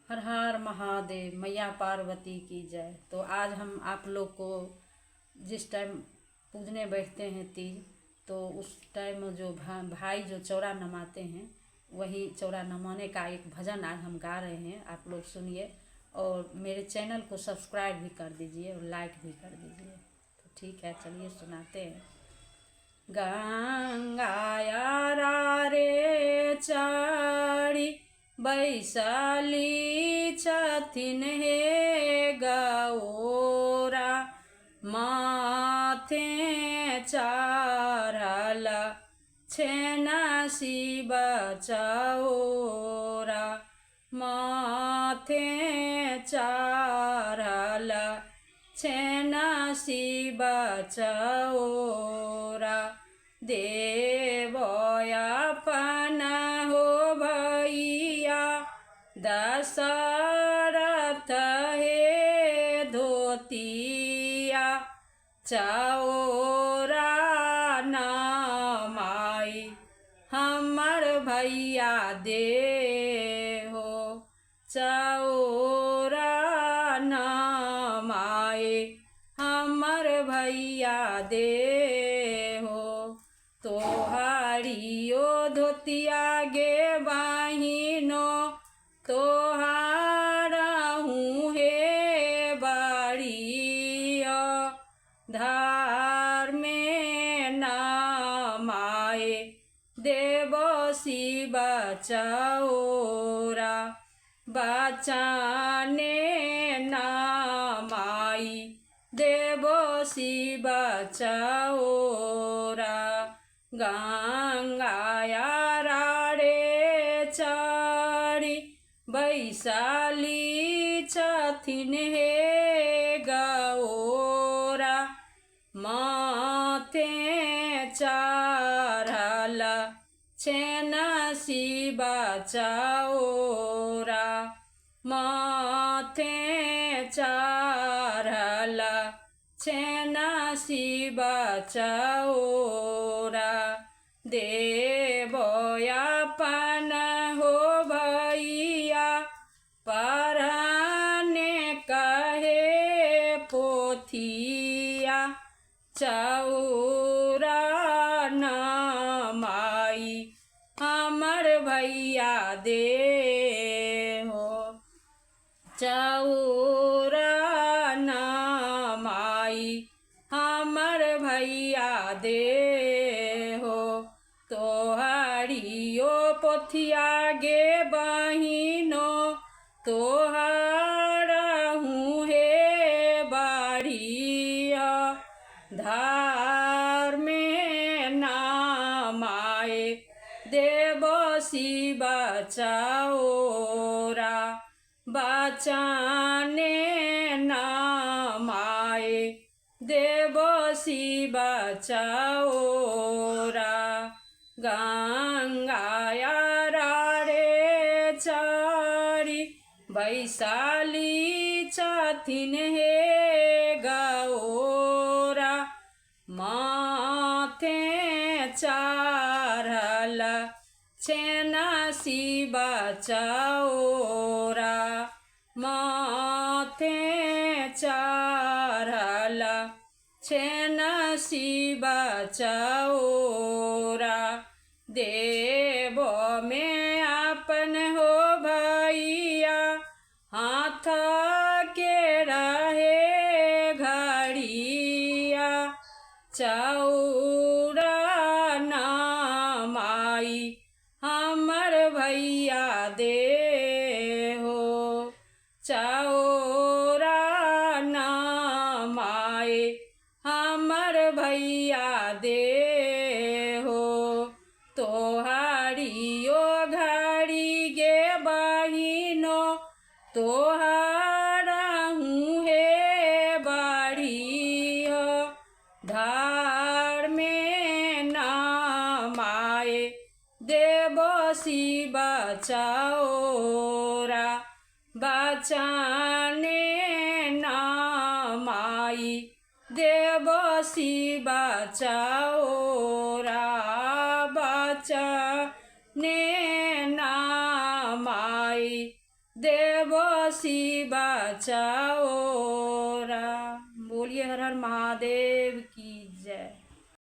हर हर महादेव, मैया पार्वती की जय। तो आज हम आप लोग को जिस टाइम पूजने बैठते हैं तीज, तो उस टाइम जो भाई जो चौरा नमाते हैं, वही चौरा नमाने का एक भजन आज हम गा रहे हैं। आप लोग सुनिए और मेरे चैनल को सब्सक्राइब भी कर दीजिए और लाइक भी कर दीजिए। तो ठीक है, चलिए सुनाते हैं। गंगाया रे चारी बैसाली छथिन हे गौरा, माथे चारल छेना शिव चौरा, माथे चारल छेना शिव चौरा। देवयापन हो भैया दशरथ हे धोतिया, चौरा नमाई हमर भैया दे हो, चौरा नमाई हमर भैया दे हो। तोहारियो धोतिया गे बहिनो, तोहारा हूँ हे बाड़िया, धार में नमाए देवो शिव चौरा, बचाने नमाई देवो शिव चौरा। गंगाया रे चारी बैसाली छथिन हे गौरा, माथे चारल छेना शिव चौरा, माथे चारल छेना शिव चौरा। देवयापन हो भैया पराने कहे पोथिया, चौरा नमाई हमर भैया दे हो, चौरा नमाई हमर भैया दे हो। तोहारियो पोथिया गे बहिनो, तोहारा हूँ हे बाड़िया, धार में नमाए देवो शिव चौरा, बचाने नमाए देवो शिव चौरा। गंगाया रे चारी बैसाली छथिन हे गौरा, माथे चारल छेना शिव चौरा, माथे चारल छेना शिव चौरा। देव में आपन हो भैया हाथ के रहे घड़िया, चौरा नमाई हमर भैया दे हो, चौरा नमाए हमर भैया दे हो। तोहारियो घड़ी गे बहिनो, तोहारा हूँ हे बाड़िया, धार में नमाए देवो शिव चौरा, बचाने नमाई देवो शिव चौरा, बचाने नमाई देवो शिवा चाओ राम। बोलिए हर हर महादेव की जय।